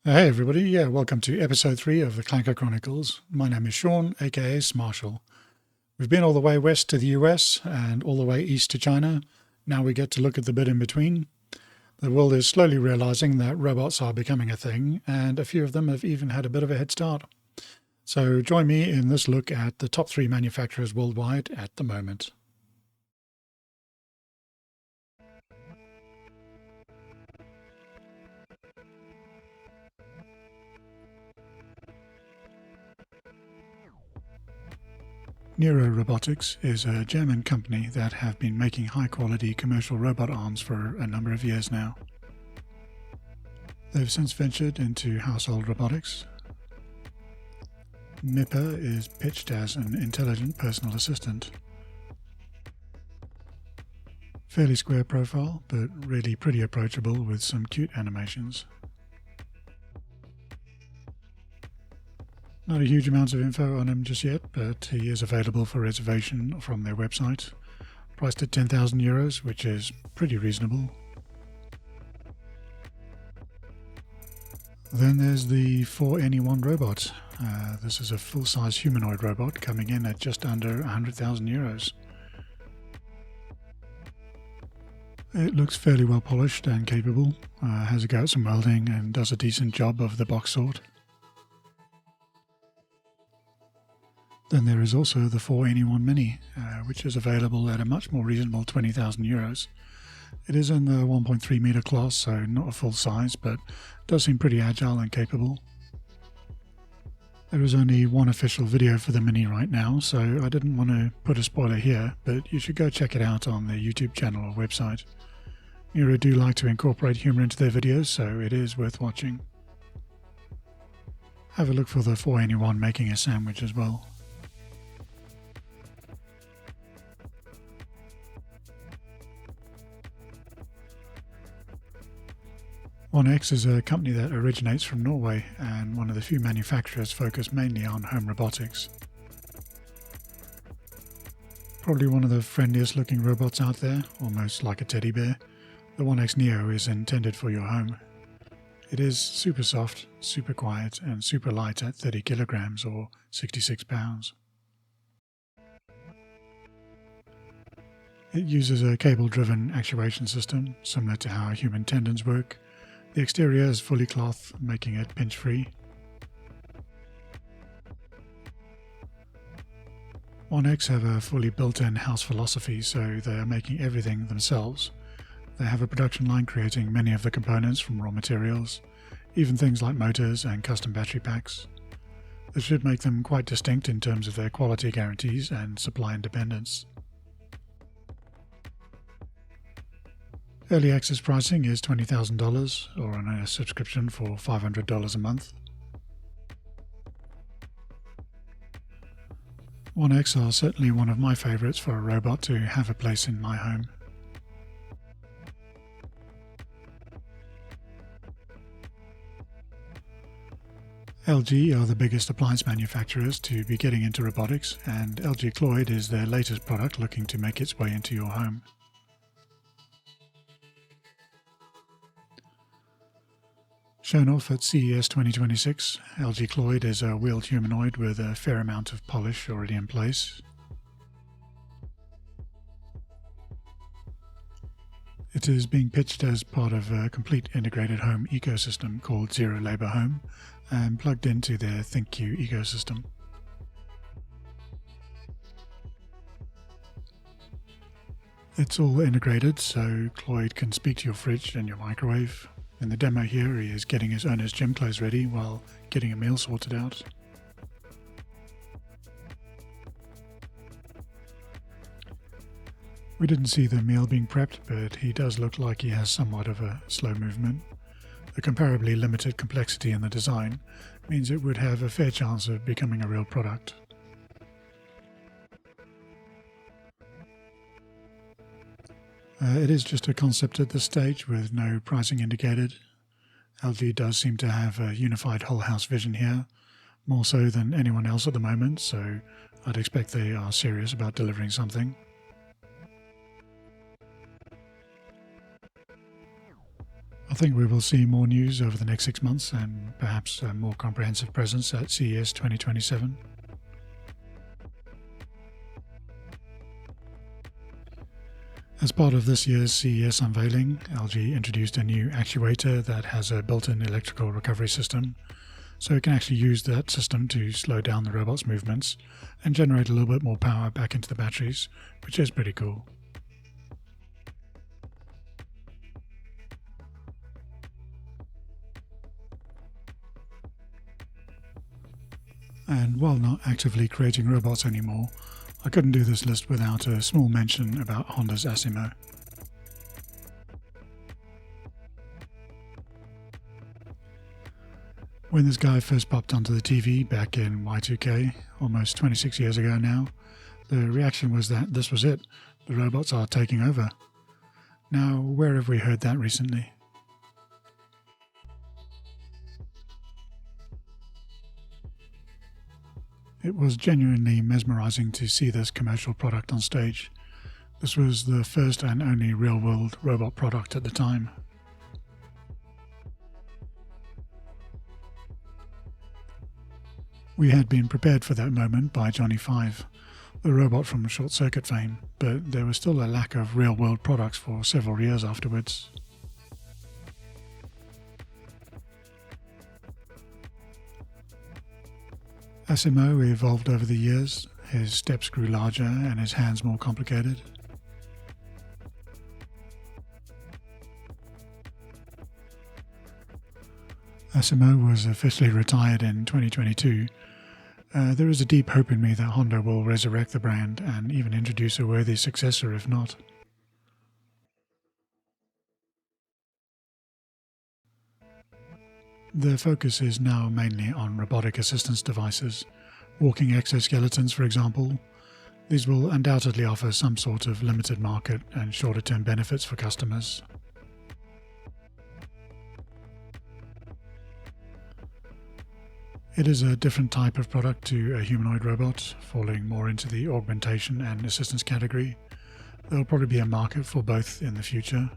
Hey everybody, welcome to episode 3 of the Clanker Chronicles. My name is Sean, aka Smarshall. We've been all the way west to the US and all the way east to China. Now we get to look at the bit in between. The world is slowly realizing that robots are becoming a thing, and a few of them have even had a bit of a head start. So join me in this look at the top 3 manufacturers worldwide at the moment. Nero Robotics is a German company that have been making high-quality commercial robot arms for a number of years now. They've since ventured into household robotics. MIPA is pitched as an intelligent personal assistant. Fairly square profile, but really pretty approachable with some cute animations. Not a huge amount of info on him just yet, but he is available for reservation from their website, priced at €10,000, which is pretty reasonable. Then there's the 4Anyone robot. This is a full-size humanoid robot coming in at just under €100,000. It looks fairly well polished and capable, has a go at some welding and does a decent job of the box sort. Then there is also the 4Anyone Mini, which is available at a much more reasonable €20,000. It is in the 1.3 meter class, so not a full size, but does seem pretty agile and capable. There is only one official video for the Mini right now, so I didn't want to put a spoiler here, but you should go check it out on their YouTube channel or website. Nero do like to incorporate humour into their videos, so it is worth watching. Have a look for the 4Anyone making a sandwich as well. OneX is a company that originates from Norway and one of the few manufacturers focused mainly on home robotics. Probably one of the friendliest looking robots out there, almost like a teddy bear. The OneX Neo is intended for your home. It is super soft, super quiet and super light at 30 kilograms or 66 pounds. It uses a cable-driven actuation system, similar to how human tendons work. The exterior is fully cloth, making it pinch-free. OneX have a fully built-in house philosophy, so they are making everything themselves. They have a production line creating many of the components from raw materials, even things like motors and custom battery packs. This should make them quite distinct in terms of their quality guarantees and supply independence. Early access pricing is $20,000 or on a subscription for $500 a month. OneX are certainly one of my favourites for a robot to have a place in my home. LG are the biggest appliance manufacturers to be getting into robotics, and LG Cloyd is their latest product looking to make its way into your home. Shown off at CES 2026, LG Cloyd is a wheeled humanoid with a fair amount of polish already in place. It is being pitched as part of a complete integrated home ecosystem called Zero Labor Home and plugged into their ThinkQ ecosystem. It's all integrated, so Cloyd can speak to your fridge and your microwave. In the demo here, he is getting his owner's gym clothes ready while getting a meal sorted out. We didn't see the meal being prepped, but he does look like he has somewhat of a slow movement. The comparably limited complexity in the design means it would have a fair chance of becoming a real product. It is just a concept at this stage with no pricing indicated. LG does seem to have a unified whole house vision here, more so than anyone else at the moment, so I'd expect they are serious about delivering something. think we will see more news over the next 6 months and perhaps a more comprehensive presence at CES 2027. As part of this year's CES unveiling, LG introduced a new actuator that has a built-in electrical recovery system, so it can actually use that system to slow down the robot's movements and generate a little bit more power back into the batteries, which is pretty cool. And while not actively creating robots anymore, I couldn't do this list without a small mention about Honda's Asimo. When this guy first popped onto the TV back in Y2K, almost 26 years ago now, the reaction was that this was it, the robots are taking over. Now, where have we heard that recently? It was genuinely mesmerizing to see this commercial product on stage. This was the first and only real-world robot product at the time. We had been prepared for that moment by Johnny Five, the robot from Short Circuit fame, but there was still a lack of real-world products for several years afterwards. Asimo evolved over the years. His steps grew larger and his hands more complicated. Asimo was officially retired in 2022. There is a deep hope in me that Honda will resurrect the brand and even introduce a worthy successor if not. The focus is now mainly on robotic assistance devices, walking exoskeletons for example. These will undoubtedly offer some sort of limited market and shorter-term benefits for customers. It is a different type of product to a humanoid robot, falling more into the augmentation and assistance category. There will probably be a market for both in the future.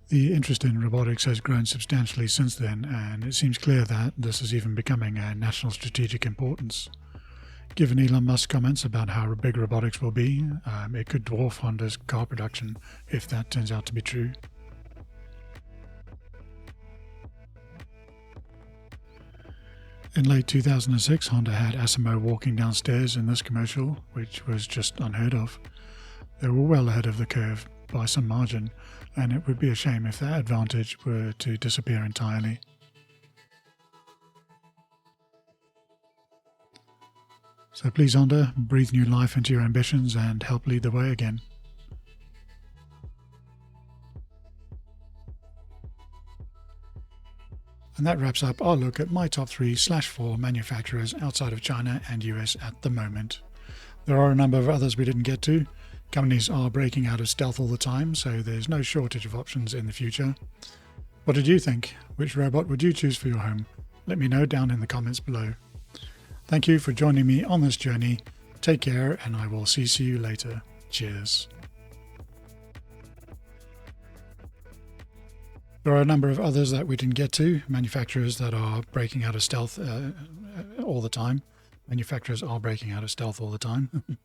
The interest in robotics has grown substantially since then, and it seems clear that this is even becoming a national strategic importance. Given Elon Musk's comments about how big robotics will be, it could dwarf Honda's car production if that turns out to be true. In late 2006, Honda had Asimo walking downstairs in this commercial, which was just unheard of. They were well ahead of the curve by some margin, and it would be a shame if that advantage were to disappear entirely. So please Honda, breathe new life into your ambitions and help lead the way again. And that wraps up our look at my top 3/4 manufacturers outside of China and US at the moment. There are a number of others we didn't get to. Companies are breaking out of stealth all the time, so there's no shortage of options in the future. What did you think? Which robot would you choose for your home? Let me know down in the comments below. Thank you for joining me on this journey. Take care, and I will see you later. Cheers. There are a number of others that we didn't get to, manufacturers that are breaking out of stealth all the time. Manufacturers are breaking out of stealth all the time.